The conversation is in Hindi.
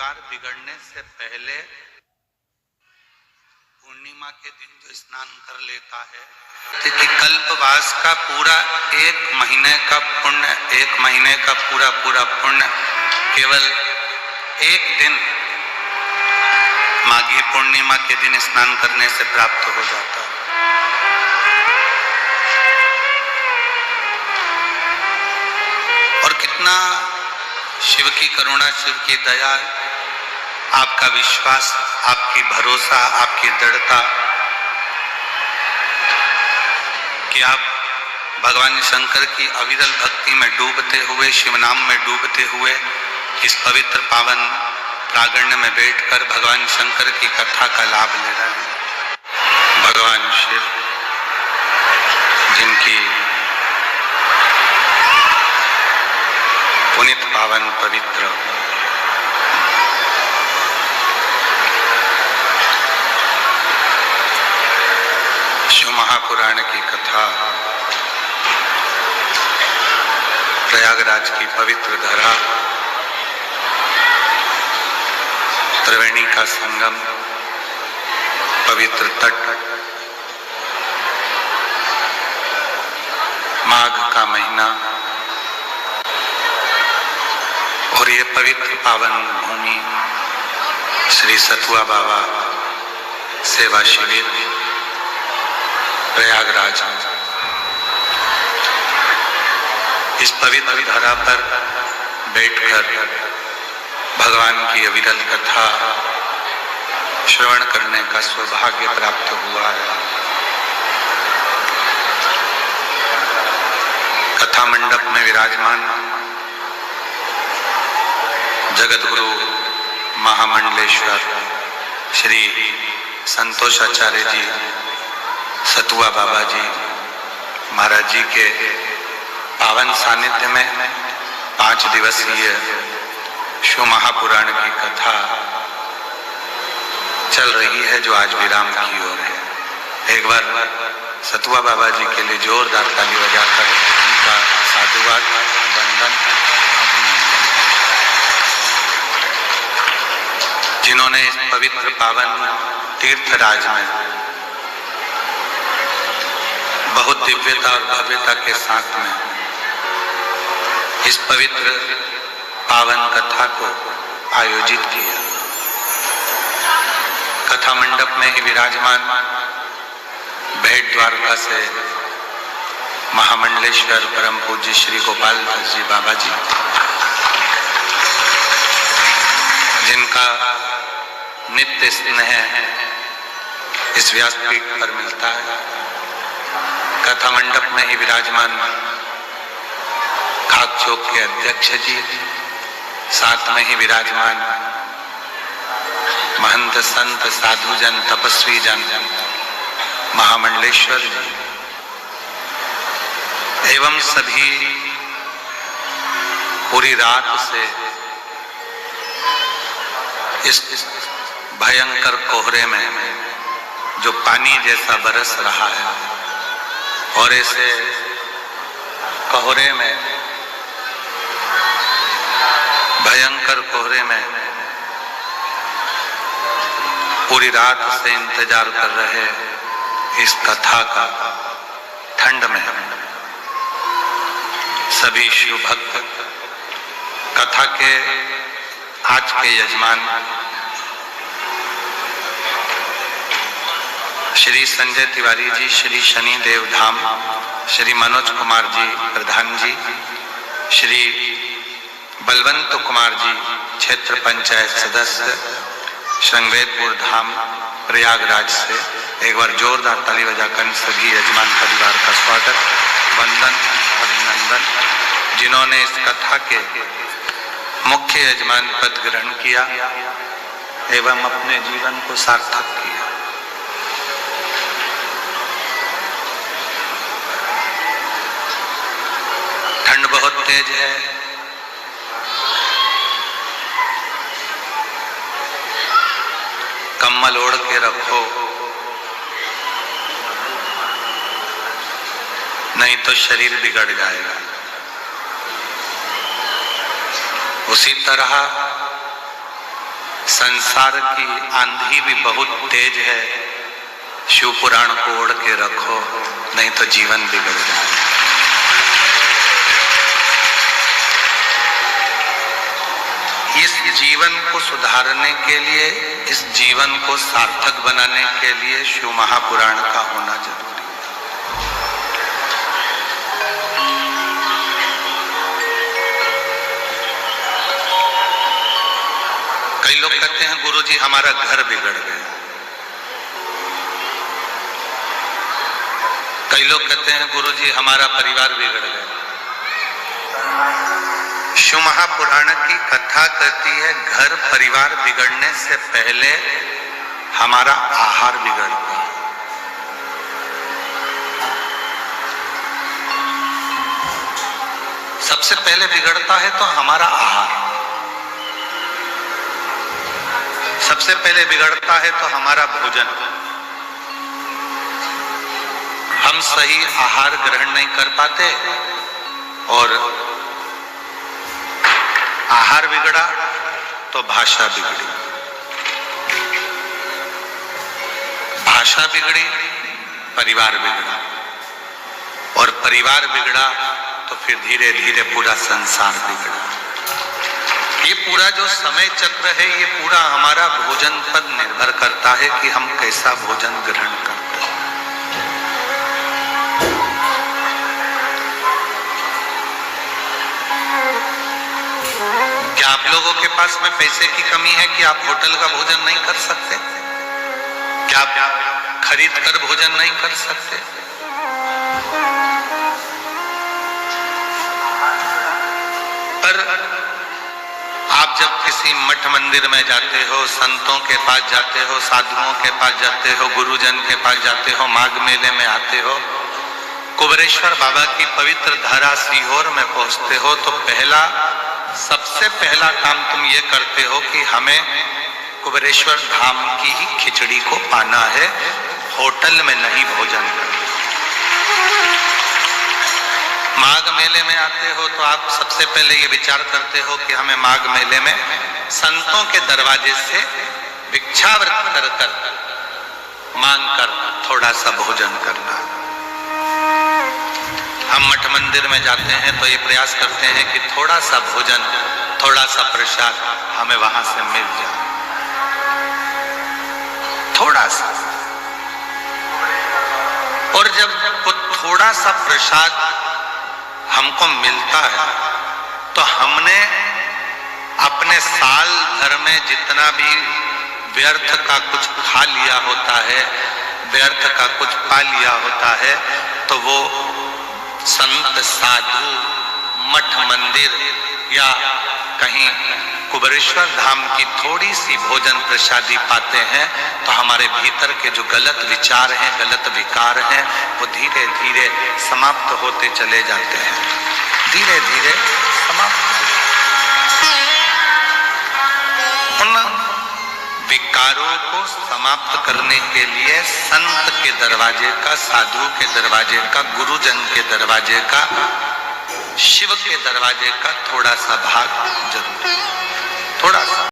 परिवार बिगड़ने से पहले पूर्णिमा के दिन जो स्नान कर लेता है कि कल्पवास का पूरा एक महीने का पुण्य, एक महीने का पूरा पुण्य केवल एक दिन माघी पूर्णिमा के दिन स्नान करने से प्राप्त हो जाता है। और कितना शिव की करुणा, शिव की दया, आपका विश्वास, आपकी भरोसा, आपकी दृढ़ता कि आप भगवान शंकर की अविरल भक्ति में डूबते हुए, शिव नाम में डूबते हुए इस पवित्र पावन प्रांगण में बैठकर भगवान शंकर की कथा का लाभ ले रहे हैं। भगवान शिव जिनकी पुनीत पावन पवित्र शिव महापुराण की कथा प्रयागराज की पवित्र धरा, त्रिवेणी का संगम, पवित्र तट, माघ का महीना और ये पवित्र पावन भूमि श्री सतुआ बाबा सेवा शिविर प्रयागराज। इस पवित्र धरा पर बैठकर भगवान की अविरल कथा श्रवण करने का सौभाग्य प्राप्त हुआ है। कथा मंडप में विराजमान जगत गुरु महामंडलेश्वर श्री संतोषाचार्य जी सतुआ बाबा जी महाराज जी के पावन सानिध्य में 5 दिवसीय शिव महापुराण की कथा चल रही है, जो आज विराम की ओर है। एक बार सतुआ बाबा जी के लिए जोरदार ताली बजाकर उनका साधुवाद, वंदन, जिन्होंने इस पवित्र पावन तीर्थराज में बहुत दिव्यता और भव्यता के साथ में इस पवित्र पावन कथा को आयोजित किया। कथा मंडप में ही विराजमान भेंट द्वारका से महामंडलेश्वर परम पूज्य श्री गोपाल दास जी बाबा जी, जिनका नित्य स्नेह इस व्यासपीठ पर मिलता है। कथा मंडप में ही विराजमान खाक चौक के अध्यक्ष जी, साथ में ही विराजमान महंत संत साधुजन तपस्वी जन महामंडलेश्वर जी एवं सभी पूरी रात से इस भयंकर कोहरे में जो पानी जैसा बरस रहा है और ऐसे कोहरे में, भयंकर कोहरे में पूरी रात से इंतजार कर रहे इस कथा का, ठंड में सभी शिव भक्त, कथा के आज के यजमान श्री संजय तिवारी जी, श्री शनि देव धाम, श्री मनोज कुमार जी प्रधान जी, श्री बलवंत कुमार जी क्षेत्र पंचायत सदस्य, श्रृंगवेरपुर धाम प्रयागराज से एक बार जोरदार ताली बजाकर सभी यजमान परिवार का स्वागत, वंदन, अभिनंदन, जिन्होंने इस कथा के मुख्य यजमान पद ग्रहण किया एवं अपने जीवन को सार्थक किया। ठंड बहुत तेज है, कम्बल ओढ़ के रखो, नहीं तो शरीर बिगड़ जाएगा। उसी तरह संसार की आंधी भी बहुत तेज है, शिव पुराण को ओढ़ के रखो, नहीं तो जीवन बिगड़ जाए। इस जीवन को सुधारने के लिए, इस जीवन को सार्थक बनाने के लिए शिव महापुराण का होना जरूरी है। कई लोग कहते हैं गुरुजी हमारा घर बिगड़ गया, कई लोग कहते हैं गुरुजी हमारा परिवार बिगड़ गया। शिव महापुराण की कथा कहती है घर परिवार बिगड़ने से पहले हमारा आहार बिगड़ता है। सबसे पहले बिगड़ता है तो हमारा आहार, सबसे पहले बिगड़ता है तो हमारा भोजन। हम सही आहार ग्रहण नहीं कर पाते और आहार बिगड़ा तो भाषा बिगड़ी, भाषा बिगड़ी परिवार बिगड़ा, और परिवार बिगड़ा तो फिर धीरे धीरे पूरा संसार बिगड़ा। ये पूरा जो समय चक्र है, ये पूरा हमारा भोजन पर निर्भर करता है कि हम कैसा भोजन ग्रहण करते हैं। क्या आप लोगों के पास में पैसे की कमी है कि आप होटल का भोजन नहीं कर सकते? क्या आप खरीद कर भोजन नहीं कर सकते? पर आप जब किसी मठ मंदिर में जाते हो, संतों के पास जाते हो, साधुओं के पास जाते हो, गुरुजन के पास जाते हो, माघ मेले में आते हो, कुबेरेश्वर बाबा की पवित्र धारा सीहोर में पहुंचते हो, तो सबसे पहला काम तुम ये करते हो कि हमें कुबेरेश्वर धाम की ही खिचड़ी को पाना है, होटल में नहीं भोजन करना। माघ मेले में आते हो तो आप सबसे पहले ये विचार करते हो कि हमें माघ मेले में संतों के दरवाजे से भिक्षावृत्ति कर कर मांग कर थोड़ा सा भोजन करना। हम मठ मंदिर में जाते हैं तो ये प्रयास करते हैं कि थोड़ा सा भोजन, थोड़ा सा प्रसाद हमें वहां से मिल जाए, थोड़ा सा। और जब वो थोड़ा सा प्रसाद हमको मिलता है तो हमने अपने साल भर में जितना भी व्यर्थ का कुछ खा लिया होता है, व्यर्थ का कुछ पा लिया होता है, तो वो संत साधु मठ मंदिर या कहीं कुबेरेश्वर धाम की थोड़ी सी भोजन प्रसादी पाते हैं तो हमारे भीतर के जो गलत विचार हैं, गलत विकार हैं, वो धीरे धीरे समाप्त होते चले जाते हैं, धीरे धीरे समाप्त। उन विकारों को समाप्त करने के लिए संत के दरवाजे का, साधु के दरवाजे का, गुरुजन के दरवाजे का, शिव के दरवाजे का थोड़ा सा भाग जरूर, थोड़ा सा।